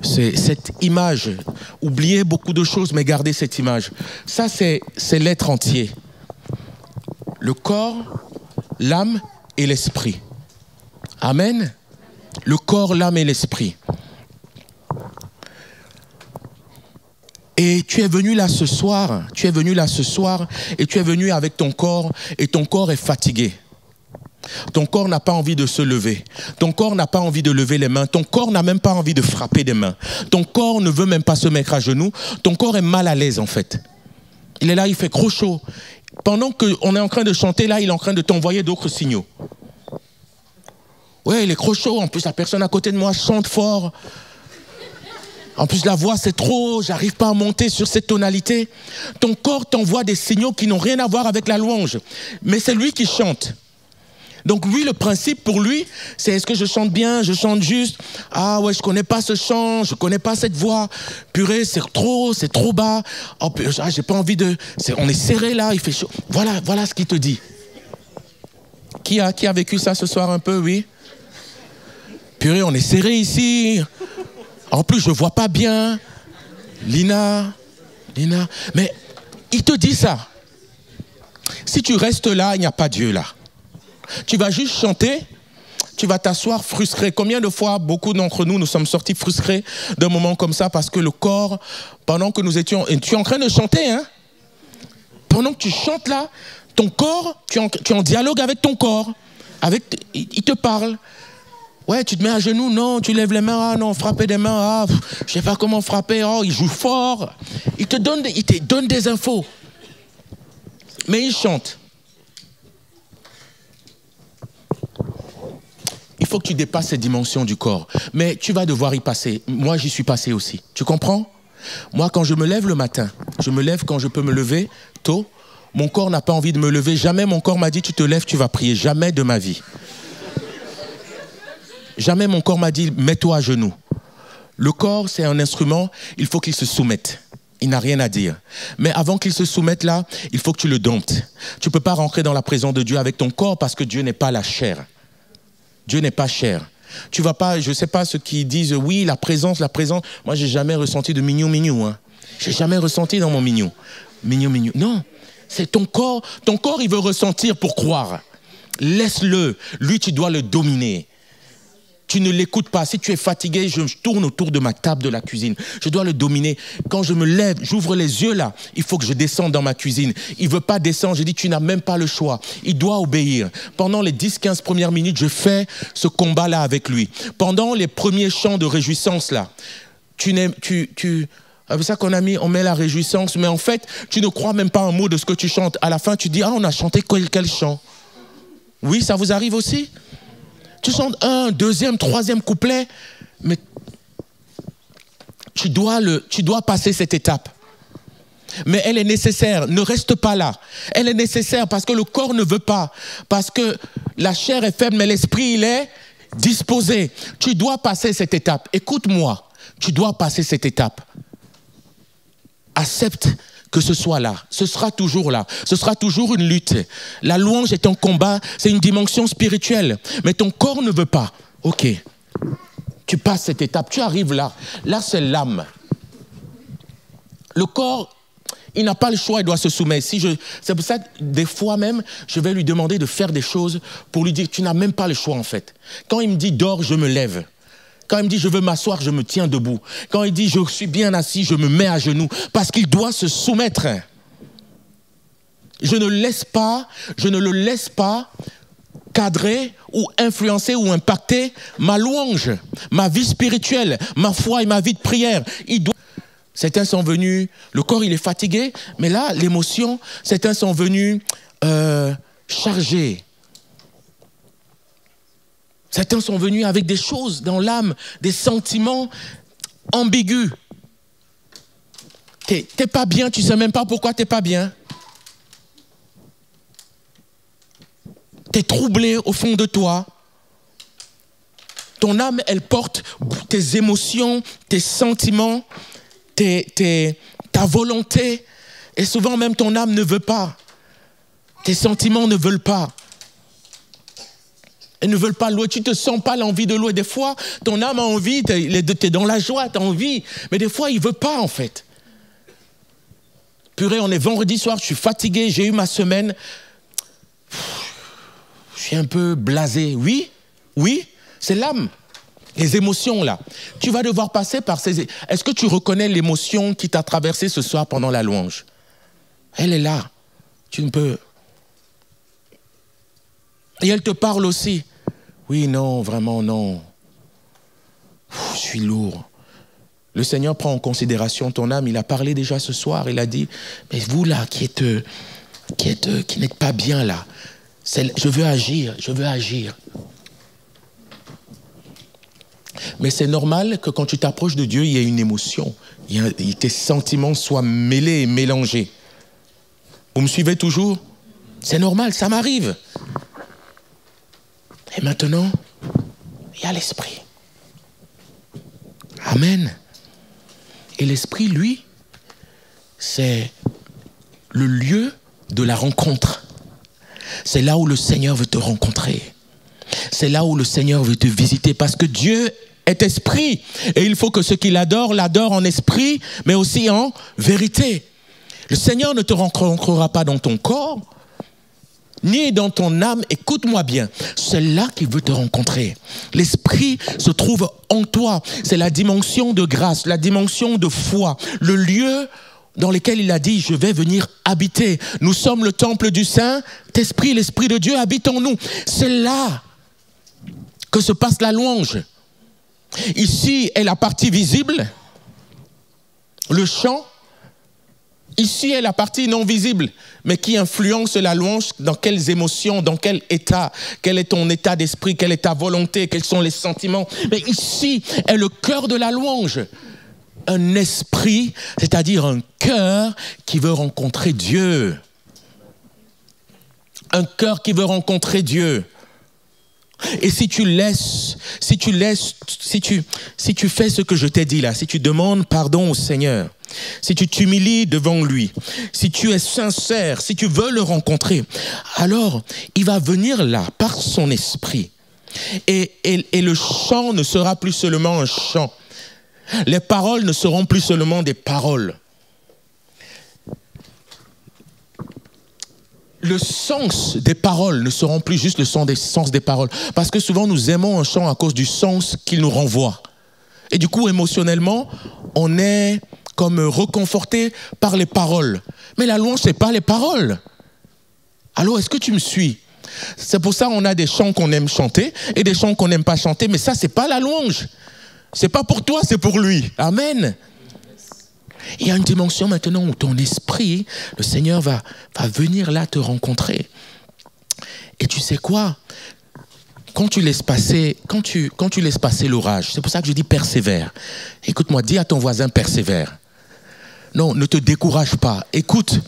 cette image. Oubliez beaucoup de choses, mais gardez cette image. Ça, c'est l'être entier. Le corps, l'âme et l'esprit. Amen. Le corps, l'âme et l'esprit. Et tu es venu là ce soir, et tu es venu avec ton corps, et ton corps est fatigué. Ton corps n'a pas envie de se lever. Ton corps n'a pas envie de lever les mains. Ton corps n'a même pas envie de frapper des mains. Ton corps ne veut même pas se mettre à genoux. Ton corps est mal à l'aise en fait. Il est là, il fait trop chaud. Pendant qu'on est en train de chanter là, il est en train de t'envoyer d'autres signaux. Ouais, il est trop chaud. En plus, la personne à côté de moi chante fort. En plus, la voix, c'est trop, j'arrive pas à monter sur cette tonalité. Ton corps t'envoie des signaux qui n'ont rien à voir avec la louange. Mais c'est lui qui chante. Donc lui, le principe pour lui, c'est est-ce que je chante bien, je chante juste? Ah ouais, je connais pas ce chant, je connais pas cette voix. Purée, c'est trop bas. Oh, j'ai pas envie de... on est serré là, il fait chaud. Voilà ce qu'il te dit. Qui a vécu ça ce soir un peu, oui? Purée, on est serré ici. En plus, je ne vois pas bien. Lina. Mais il te dit ça. Si tu restes là, il n'y a pas Dieu là. Tu vas juste chanter, tu vas t'asseoir frustré. Combien de fois, beaucoup d'entre nous sommes sortis frustrés d'un moment comme ça parce que le corps, pendant que nous étions... Et tu es en train de chanter, hein? Pendant que tu chantes là, ton corps, tu es en dialogue avec ton corps. Il te parle. Ouais, tu te mets à genoux, non, tu lèves les mains, ah non, frapper des mains, ah, je sais pas comment frapper, oh, il joue fort. Il te donne des infos. Mais il chante. Il faut que tu dépasses cette dimension du corps. Mais tu vas devoir y passer. Moi, j'y suis passé aussi. Tu comprends? Moi, quand je me lève le matin, je me lève quand je peux me lever tôt. Mon corps n'a pas envie de me lever. Jamais mon corps m'a dit, tu te lèves, tu vas prier. Jamais de ma vie. Jamais mon corps m'a dit, mets-toi à genoux. Le corps, c'est un instrument, il faut qu'il se soumette. Il n'a rien à dire. Mais avant qu'il se soumette là, il faut que tu le domptes. Tu ne peux pas rentrer dans la présence de Dieu avec ton corps parce que Dieu n'est pas la chair. Dieu n'est pas chair. Tu vas pas, je ne sais pas ceux qui disent, oui, la présence. Moi, je n'ai jamais ressenti de mignon. Hein. Je n'ai jamais ressenti dans mon mignon. Mignon. Non, c'est ton corps. Ton corps, il veut ressentir pour croire. Laisse-le. Lui, tu dois le dominer. Tu ne l'écoutes pas. Si tu es fatigué, je tourne autour de ma table de la cuisine. Je dois le dominer. Quand je me lève, j'ouvre les yeux là, il faut que je descende dans ma cuisine. Il ne veut pas descendre. Je dis, tu n'as même pas le choix. Il doit obéir. Pendant les 10-15 premières minutes, je fais ce combat-là avec lui. Pendant les premiers chants de réjouissance là, c'est ça qu'on a mis, on met la réjouissance, mais en fait, tu ne crois même pas un mot de ce que tu chantes. À la fin, tu dis, ah, on a chanté quel chant? Oui, ça vous arrive aussi? Tu chantes un, deuxième, troisième couplet, mais tu dois passer cette étape. Mais elle est nécessaire, ne reste pas là. Elle est nécessaire parce que le corps ne veut pas. Parce que la chair est faible, mais l'esprit, il est disposé. Tu dois passer cette étape. Écoute-moi, tu dois passer cette étape. Accepte que ce soit là. Ce sera toujours là. Ce sera toujours une lutte. La louange est un combat, c'est une dimension spirituelle. Mais ton corps ne veut pas. Ok. Tu passes cette étape, tu arrives là. Là, c'est l'âme. Le corps, il n'a pas le choix, il doit se soumettre. C'est pour ça que des fois même, je vais lui demander de faire des choses pour lui dire, tu n'as même pas le choix en fait. Quand il me dit dors, je me lève. Quand il me dit je veux m'asseoir, je me tiens debout. Quand il dit je suis bien assis, je me mets à genoux. Parce qu'il doit se soumettre. Je ne le laisse pas cadrer ou influencer ou impacter ma louange, ma vie spirituelle, ma foi et ma vie de prière. Certains sont venus, le corps il est fatigué, mais là, l'émotion, certains sont venus chargés. Certains sont venus avec des choses dans l'âme, des sentiments ambigus. T'es pas bien, tu ne sais même pas pourquoi tu n'es pas bien. Tu es troublé au fond de toi. Ton âme, elle porte tes émotions, tes sentiments, ta volonté. Et souvent même ton âme ne veut pas. Tes sentiments ne veulent pas. Ils ne veulent pas louer. Tu ne te sens pas l'envie de louer. Des fois, ton âme a envie, tu es dans la joie, tu as envie. Mais des fois, il ne veut pas en fait. Purée, on est vendredi soir, je suis fatigué, j'ai eu ma semaine. Je suis un peu blasé. Oui, c'est l'âme. Les émotions là. Tu vas devoir passer par ces... Est-ce que tu reconnais l'émotion qui t'a traversé ce soir pendant la louange? Elle est là. Tu ne peux... Et elle te parle aussi. Oui, non, vraiment non. Je suis lourd. Le Seigneur prend en considération ton âme. Il a parlé déjà ce soir. Il a dit, mais vous là qui n'êtes pas bien là, je veux agir. Mais c'est normal que quand tu t'approches de Dieu, il y ait une émotion. Tes sentiments soient mêlés et mélangés. Vous me suivez toujours? C'est normal, ça m'arrive. Et maintenant, il y a l'esprit. Amen. Et l'esprit, lui, c'est le lieu de la rencontre. C'est là où le Seigneur veut te rencontrer. C'est là où le Seigneur veut te visiter. Parce que Dieu est esprit. Et il faut que ceux qui l'adorent en esprit, mais aussi en vérité. Le Seigneur ne te rencontrera pas dans ton corps, ni dans ton âme. Écoute-moi bien, c'est là qu'il veut te rencontrer. L'esprit se trouve en toi. C'est la dimension de grâce, la dimension de foi, le lieu dans lequel il a dit, je vais venir habiter. Nous sommes le temple du Saint-Esprit, l'Esprit de Dieu habite en nous. C'est là que se passe la louange. Ici est la partie visible, le chant. Ici est la partie non visible, mais qui influence la louange, dans quelles émotions, dans quel état, quel est ton état d'esprit, quelle est ta volonté, quels sont les sentiments. Mais ici est le cœur de la louange. Un esprit, c'est-à-dire un cœur qui veut rencontrer Dieu. Un cœur qui veut rencontrer Dieu. Et si tu fais ce que je t'ai dit là, si tu demandes pardon au Seigneur, si tu t'humilies devant lui, si tu es sincère, si tu veux le rencontrer, alors il va venir là par son esprit. Et le chant ne sera plus seulement un chant. Les paroles ne seront plus seulement des paroles. Le sens des paroles ne seront plus juste le sens des paroles. Parce que souvent, nous aimons un chant à cause du sens qu'il nous renvoie. Et du coup, émotionnellement, on est comme reconforté par les paroles. Mais la louange, ce n'est pas les paroles. Alors, est-ce que tu me suis? C'est pour ça qu'on a des chants qu'on aime chanter et des chants qu'on n'aime pas chanter. Mais ça, ce n'est pas la louange. Ce n'est pas pour toi, c'est pour lui. Amen. Il y a une dimension maintenant où ton esprit, le Seigneur va venir là te rencontrer. Et tu sais quoi? Quand tu laisses passer l'orage, c'est pour ça que je dis persévère. Écoute-moi, dis à ton voisin persévère. Non, ne te décourage pas. Écoute,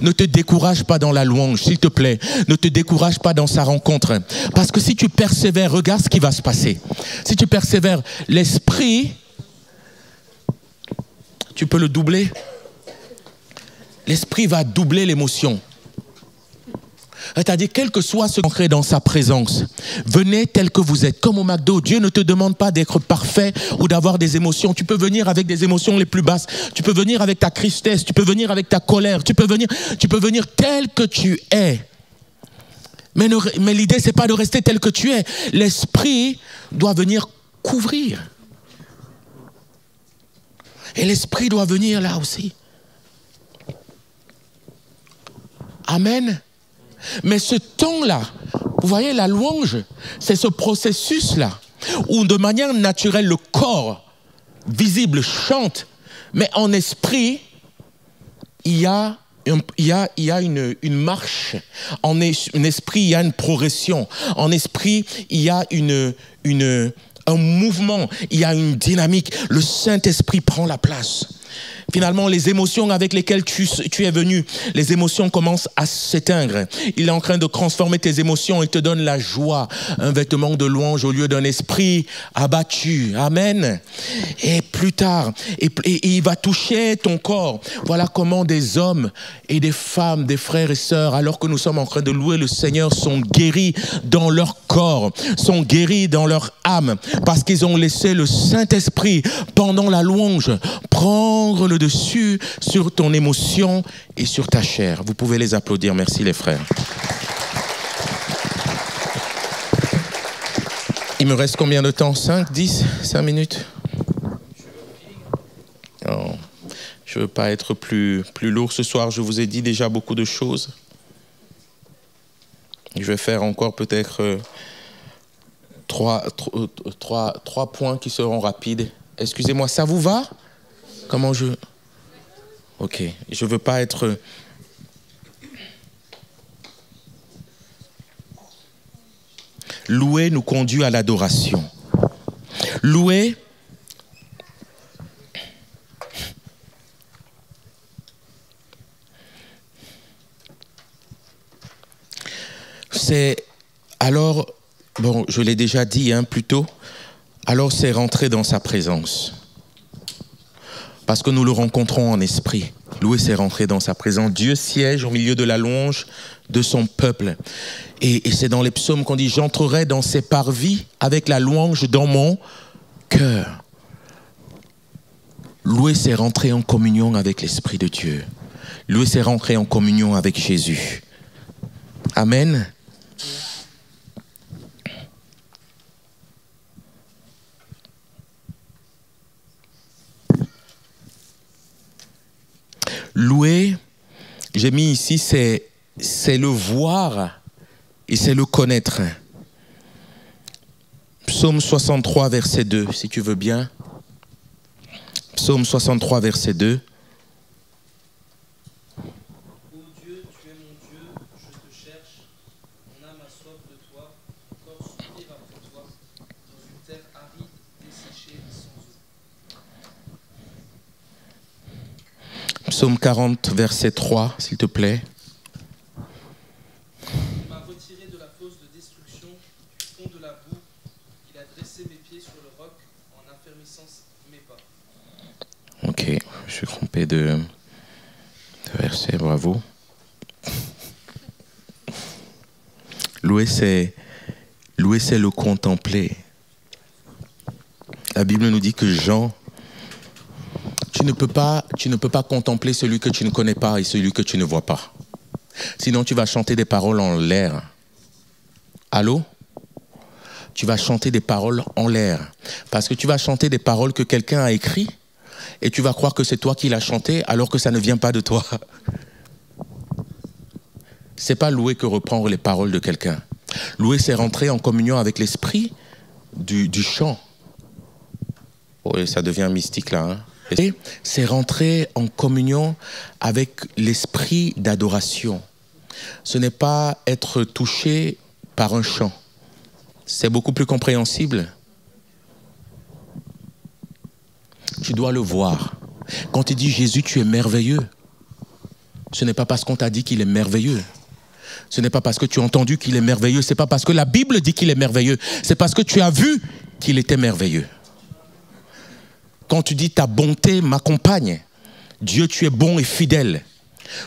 ne te décourage pas dans la louange, s'il te plaît. Ne te décourage pas dans sa rencontre. Parce que si tu persévères, regarde ce qui va se passer. Si tu persévères, l'esprit, tu peux le doubler. L'esprit va doubler l'émotion. C'est-à-dire, quel que soit ce qu'on crée dans sa présence, venez tel que vous êtes, comme au McDo. Dieu ne te demande pas d'être parfait ou d'avoir des émotions. Tu peux venir avec des émotions les plus basses. Tu peux venir avec ta tristesse. Tu peux venir avec ta colère. Tu peux venir tel que tu es. Mais l'idée, c'est pas de rester tel que tu es. L'esprit doit venir couvrir. Et l'esprit doit venir là aussi. Amen. Mais ce temps-là, vous voyez, la louange, c'est ce processus-là, où de manière naturelle, le corps visible chante, mais en esprit, il y a une marche. En esprit, il y a une progression. En esprit, il y a un mouvement, il y a une dynamique. Le Saint-Esprit prend la place. Finalement, les émotions avec lesquelles tu es venu, les émotions commencent à s'éteindre. Il est en train de transformer tes émotions. Il te donne la joie, un vêtement de louange au lieu d'un esprit abattu. Amen. Et plus tard, et il va toucher ton corps. Voilà comment des hommes et des femmes, des frères et sœurs, alors que nous sommes en train de louer le Seigneur, sont guéris dans leur corps, sont guéris dans leur âme, parce qu'ils ont laissé le Saint-Esprit, pendant la louange, prendre le dessus sur ton émotion et sur ta chair. Vous pouvez les applaudir. Merci les frères. Il me reste combien de temps? 5, 10, 5 minutes? Oh, je ne veux pas être plus lourd ce soir. Je vous ai dit déjà beaucoup de choses. Je vais faire encore peut-être trois points qui seront rapides. Excusez-moi, ça vous va? Comment je... Ok, je ne veux pas être... Louer nous conduit à l'adoration. Louer... C'est... Alors, bon, je l'ai déjà dit plus tôt, alors c'est rentrer dans sa présence. Parce que nous le rencontrons en esprit. Louer, c'est rentrer dans sa présence. Dieu siège au milieu de la louange de son peuple. Et c'est dans les psaumes qu'on dit « J'entrerai dans ses parvis avec la louange dans mon cœur ». Louer, c'est rentrer en communion avec l'Esprit de Dieu. Louer, c'est rentrer en communion avec Jésus. Amen. Louer, j'ai mis ici, c'est le voir et c'est le connaître. Psaume 63, verset 2, si tu veux bien. Psaume 63, verset 2. Ô Dieu, tu es mon Dieu, je te cherche, mon âme a soif de toi, mon corps soupire après toi, dans une terre aride, desséchée et sans eau. Psaume 40, verset 3, s'il te plaît. Il m'a retiré de la fosse de destruction, du fond de la boue. Il a dressé mes pieds sur le roc en affermissant mes pas. Ok, je suis trompé de verset, bravo. Louer, c'est le contempler. La Bible nous dit que Jean... Tu ne peux pas contempler celui que tu ne connais pas et celui que tu ne vois pas. Sinon, tu vas chanter des paroles en l'air. Allô? Tu vas chanter des paroles en l'air. Parce que tu vas chanter des paroles que quelqu'un a écrites et tu vas croire que c'est toi qui l'as chanté alors que ça ne vient pas de toi. C'est pas louer que reprendre les paroles de quelqu'un. Louer, c'est rentrer en communion avec l'esprit du chant. Oh, ça devient mystique là, hein? C'est rentrer en communion avec l'esprit d'adoration. Ce n'est pas être touché par un chant. C'est beaucoup plus compréhensible. Tu dois le voir. Quand tu dis Jésus, tu es merveilleux, ce n'est pas parce qu'on t'a dit qu'il est merveilleux. Ce n'est pas parce que tu as entendu qu'il est merveilleux. Ce n'est pas parce que la Bible dit qu'il est merveilleux. C'est parce que tu as vu qu'il était merveilleux. Quand tu dis ta bonté m'accompagne, Dieu, tu es bon et fidèle.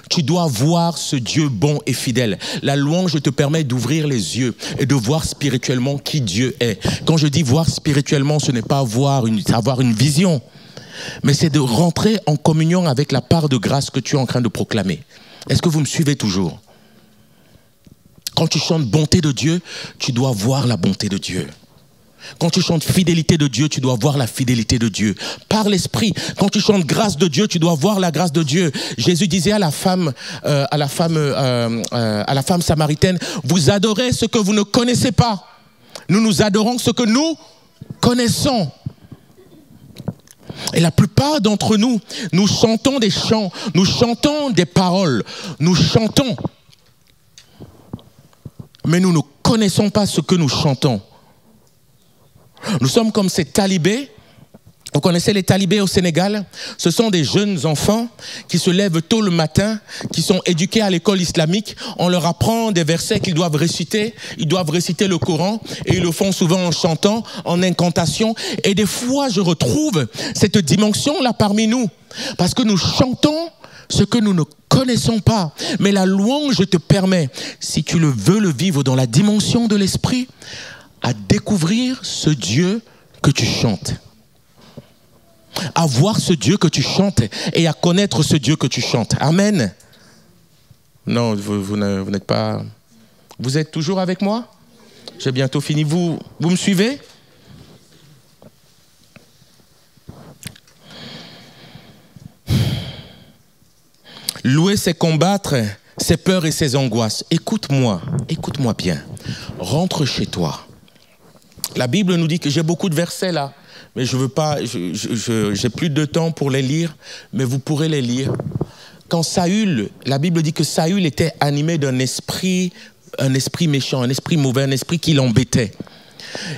Tu dois voir ce Dieu bon et fidèle. La louange te permet d'ouvrir les yeux et de voir spirituellement qui Dieu est. Quand je dis voir spirituellement, ce n'est pas avoir une vision, mais c'est de rentrer en communion avec la part de grâce que tu es en train de proclamer. Est-ce que vous me suivez toujours? Quand tu chantes bonté de Dieu, tu dois voir la bonté de Dieu. Quand tu chantes fidélité de Dieu, tu dois voir la fidélité de Dieu. Par l'esprit, quand tu chantes grâce de Dieu, tu dois voir la grâce de Dieu. Jésus disait à la femme samaritaine, vous adorez ce que vous ne connaissez pas. Nous adorons ce que nous connaissons. Et la plupart d'entre nous, nous chantons des chants, nous chantons des paroles, nous chantons. Mais nous ne connaissons pas ce que nous chantons. Nous sommes comme ces talibés. Vous connaissez les talibés au Sénégal? Ce sont des jeunes enfants qui se lèvent tôt le matin, qui sont éduqués à l'école islamique. On leur apprend des versets qu'ils doivent réciter. Ils doivent réciter le Coran et ils le font souvent en chantant, en incantation. Et des fois, je retrouve cette dimension-là parmi nous. Parce que nous chantons ce que nous ne connaissons pas. Mais la louange te permet, si tu le veux le vivre dans la dimension de l'esprit, à découvrir ce Dieu que tu chantes. À voir ce Dieu que tu chantes et à connaître ce Dieu que tu chantes. Amen. Non, vous n'êtes pas... Vous êtes toujours avec moi? J'ai bientôt fini. Vous me suivez? Louer, c'est combattre ses peurs et ses angoisses. Écoute-moi bien. Rentre chez toi. La Bible nous dit que j'ai beaucoup de versets là, mais je veux pas, j'ai plus de temps pour les lire, mais vous pourrez les lire. Quand Saül, la Bible dit que Saül était animé d'un esprit, un esprit méchant, un esprit mauvais, un esprit qui l'embêtait.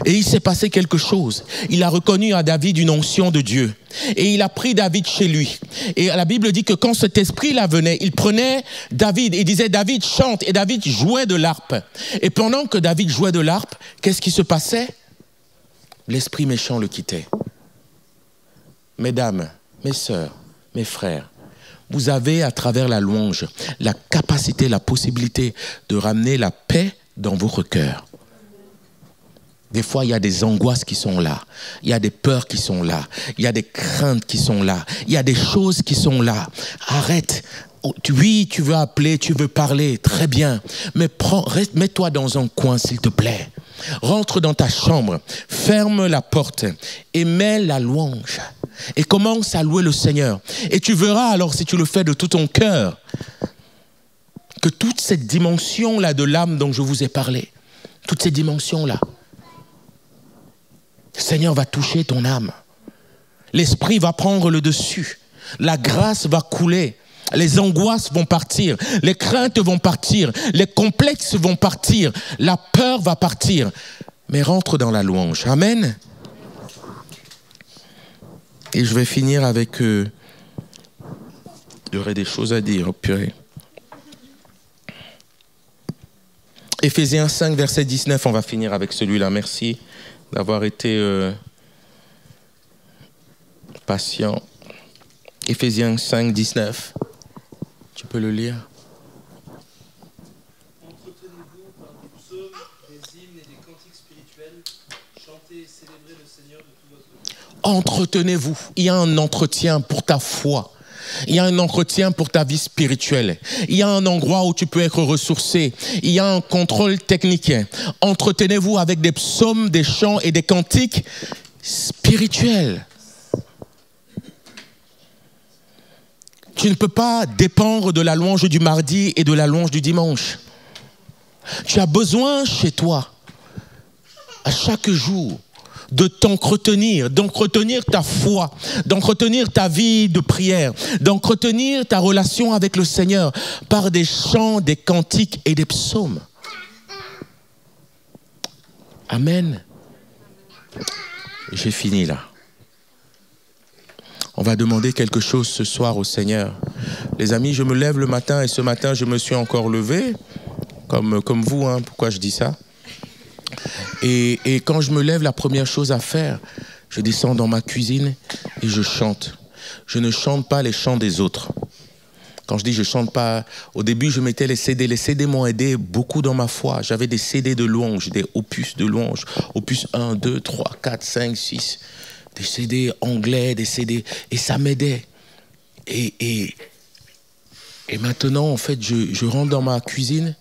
Et il s'est passé quelque chose. Il a reconnu à David une onction de Dieu. Et il a pris David chez lui. Et la Bible dit que quand cet esprit-là venait, il prenait David et disait, David chante. Et David jouait de l'harpe. Et pendant que David jouait de l'harpe, qu'est-ce qui se passait? L'esprit méchant le quittait. Mesdames, mes sœurs, mes frères, vous avez à travers la louange la capacité, la possibilité de ramener la paix dans votre cœur. Des fois, il y a des angoisses qui sont là. Il y a des peurs qui sont là. Il y a des craintes qui sont là. Il y a des choses qui sont là. Arrête. Oui, tu veux appeler, tu veux parler, très bien. Mais mets-toi dans un coin, s'il te plaît. Rentre dans ta chambre, ferme la porte et mets la louange. Et commence à louer le Seigneur. Et tu verras alors, si tu le fais de tout ton cœur, que toute cette dimension-là de l'âme dont je vous ai parlé, toutes ces dimensions-là, le Seigneur va toucher ton âme. L'esprit va prendre le dessus. La grâce va couler. Les angoisses vont partir. Les craintes vont partir. Les complexes vont partir. La peur va partir. Mais rentre dans la louange. Amen. Et je vais finir avec... il y aurait des choses à dire. Oh, purée. Éphésiens 5, verset 19. On va finir avec celui-là. Merci d'avoir été patient. Éphésiens 5, 19. Tu peux le lire? Entretenez-vous par des psaumes, des hymnes et des cantiques spirituels. Chantez et célébrez le Seigneur de tout votre cœur. Entretenez-vous. Il y a un entretien pour ta foi. Il y a un entretien pour ta vie spirituelle. Il y a un endroit où tu peux être ressourcé. Il y a un contrôle technique. Entretenez-vous avec des psaumes, des chants et des cantiques spirituels. Tu ne peux pas dépendre de la louange du mardi et de la louange du dimanche. Tu as besoin chez toi, à chaque jour, de t'entretenir, d'entretenir ta foi, d'entretenir ta vie de prière, d'entretenir ta relation avec le Seigneur par des chants, des cantiques et des psaumes. Amen. J'ai fini là. On va demander quelque chose ce soir au Seigneur. Les amis, je me lève le matin et ce matin, je me suis encore levé, comme vous, hein, pourquoi je dis ça? Et quand je me lève, la première chose à faire, je descends dans ma cuisine et je chante. Je ne chante pas les chants des autres. Quand je dis je chante pas, au début je mettais les CD. Les CD m'ont aidé beaucoup dans ma foi. J'avais des CD de louanges, des opus de louanges. Opus 1, 2, 3, 4, 5, 6. Des CD anglais, des CD. Et ça m'aidait. Et maintenant, en fait, je rentre dans ma cuisine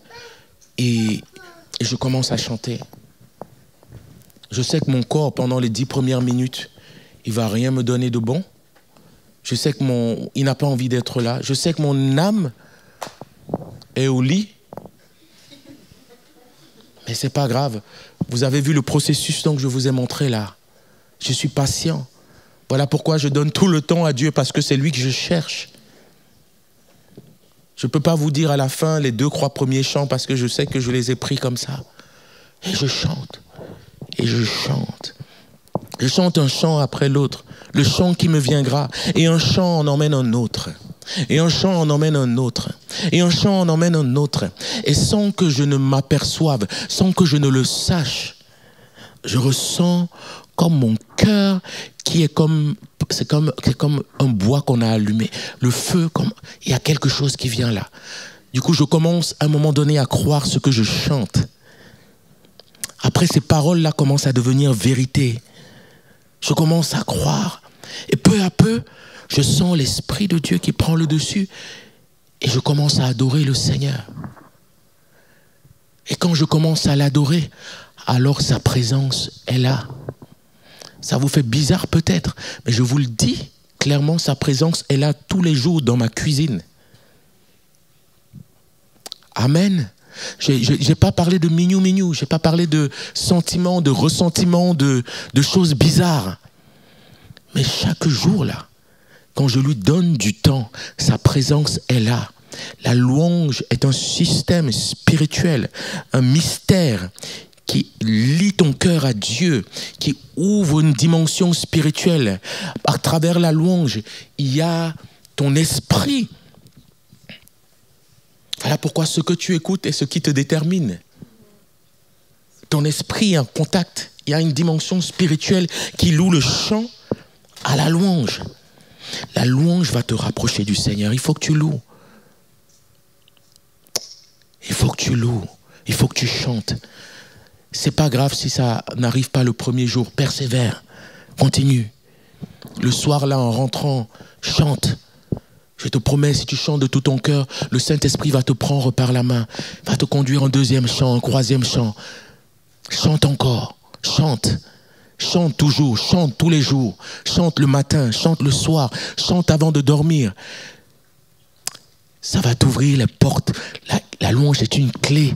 et je commence à chanter. Je sais que mon corps, pendant les 10 premières minutes, il ne va rien me donner de bon. Je sais qu'il n'a pas envie d'être là. Je sais que mon âme est au lit. Mais ce n'est pas grave. Vous avez vu le processus que je vous ai montré là. Je suis patient. Voilà pourquoi je donne tout le temps à Dieu, parce que c'est lui que je cherche. Je ne peux pas vous dire à la fin les 2-3 premiers chants, parce que je sais que je les ai pris comme ça. Et je chante. Et je chante. Je chante un chant après l'autre. Le chant qui me viendra. Et un chant en emmène un autre. Et un chant en emmène un autre. Et un chant en emmène un autre. Et sans que je ne m'aperçoive, sans que je ne le sache, je ressens comme mon cœur qui est comme... C'est comme un bois qu'on a allumé. Le feu, il y a quelque chose qui vient là. Du coup, je commence à un moment donné à croire ce que je chante. Après, ces paroles-là commencent à devenir vérité. Je commence à croire. Et peu à peu, je sens l'Esprit de Dieu qui prend le dessus. Et je commence à adorer le Seigneur. Et quand je commence à l'adorer, alors sa présence est là. Ça vous fait bizarre peut-être, mais je vous le dis clairement, sa présence est là tous les jours dans ma cuisine. Amen. Je n'ai pas parlé de mignou-mignou, je n'ai pas parlé de sentiments, de ressentiments, de choses bizarres. Mais chaque jour là, quand je lui donne du temps, sa présence est là. La louange est un système spirituel, un mystère qui lie ton cœur à Dieu, qui ouvre une dimension spirituelle. À travers la louange, il y a ton esprit. Voilà pourquoi ce que tu écoutes est ce qui te détermine. Ton esprit est en contact. Il y a une dimension spirituelle qui loue le chant à la louange. La louange va te rapprocher du Seigneur. Il faut que tu loues. Il faut que tu loues. Il faut que tu chantes. C'est pas grave si ça n'arrive pas le premier jour. Persévère. Continue. Le soir là, en rentrant, chante. Je te promets, si tu chantes de tout ton cœur, le Saint-Esprit va te prendre par la main, va te conduire en deuxième chant, en troisième chant. Chante encore, chante. Chante toujours, chante tous les jours. Chante le matin, chante le soir, chante avant de dormir. Ça va t'ouvrir les portes. La louange est une clé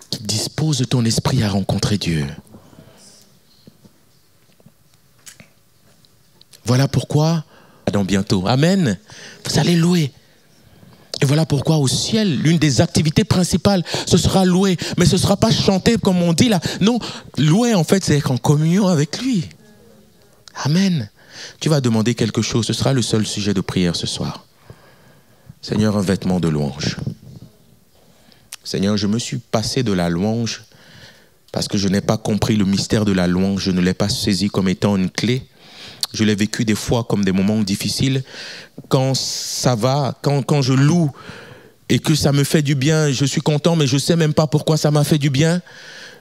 qui dispose de ton esprit à rencontrer Dieu. Voilà pourquoi... dans bientôt. Amen. Vous allez louer. Et voilà pourquoi au ciel, l'une des activités principales, ce sera louer. Mais ce ne sera pas chanter comme on dit là. Non, louer en fait, c'est être en communion avec lui. Amen. Tu vas demander quelque chose. Ce sera le seul sujet de prière ce soir. Seigneur, un vêtement de louange. Seigneur, je me suis passé de la louange parce que je n'ai pas compris le mystère de la louange. Je ne l'ai pas saisi comme étant une clé. Je l'ai vécu des fois comme des moments difficiles. Quand ça va, quand je loue et que ça me fait du bien, je suis content, mais je ne sais même pas pourquoi ça m'a fait du bien.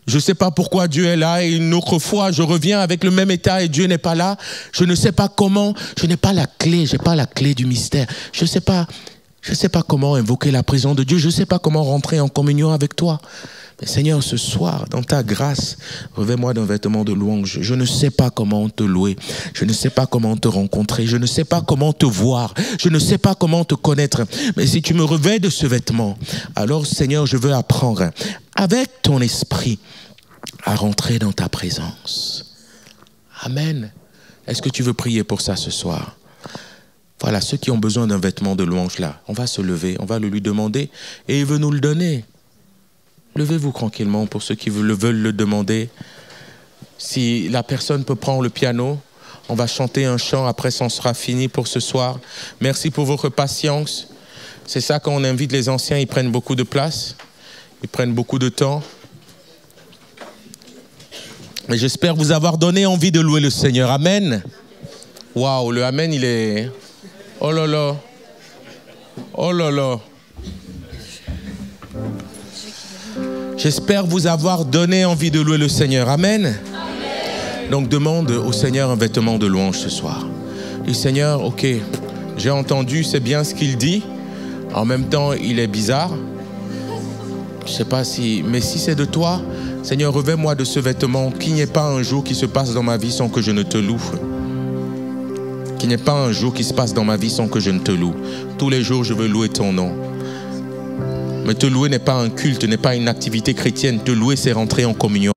Je ne sais pas pourquoi Dieu est là. Et une autre fois, je reviens avec le même état et Dieu n'est pas là. Je ne sais pas comment. Je n'ai pas la clé. Je n'ai pas la clé du mystère. Je ne sais pas comment invoquer la présence de Dieu. Je ne sais pas comment rentrer en communion avec toi. Mais Seigneur, ce soir, dans ta grâce, revêt-moi d'un vêtement de louange. Je ne sais pas comment te louer. Je ne sais pas comment te rencontrer. Je ne sais pas comment te voir. Je ne sais pas comment te connaître. Mais si tu me revêts de ce vêtement, alors Seigneur, je veux apprendre avec ton esprit à rentrer dans ta présence. Amen. Est-ce que tu veux prier pour ça ce soir? Voilà, ceux qui ont besoin d'un vêtement de louange là, on va se lever, on va le lui demander et il veut nous le donner. Levez-vous tranquillement pour ceux qui veulent le demander. Si la personne peut prendre le piano, On va chanter un chant, après ça on sera fini pour ce soir. Merci pour votre patience. C'est ça quand on invite les anciens, ils prennent beaucoup de place, ils prennent beaucoup de temps. Mais j'espère vous avoir donné envie de louer le Seigneur. Amen. Waouh, le Amen, il est... Oh là là. Oh là là. J'espère vous avoir donné envie de louer le Seigneur. Amen. Amen. Donc demande au Seigneur un vêtement de louange ce soir. Dis Seigneur, ok, j'ai entendu, c'est bien ce qu'il dit. En même temps, il est bizarre. Je ne sais pas si... Mais si c'est de toi, Seigneur, revêt-moi de ce vêtement. Qu'il n'y ait pas un jour qui se passe dans ma vie sans que je ne te loue. Qu'il n'y ait pas un jour qui se passe dans ma vie sans que je ne te loue. Tous les jours, je veux louer ton nom. Mais te louer n'est pas un culte, n'est pas une activité chrétienne. Te louer, c'est rentrer en communion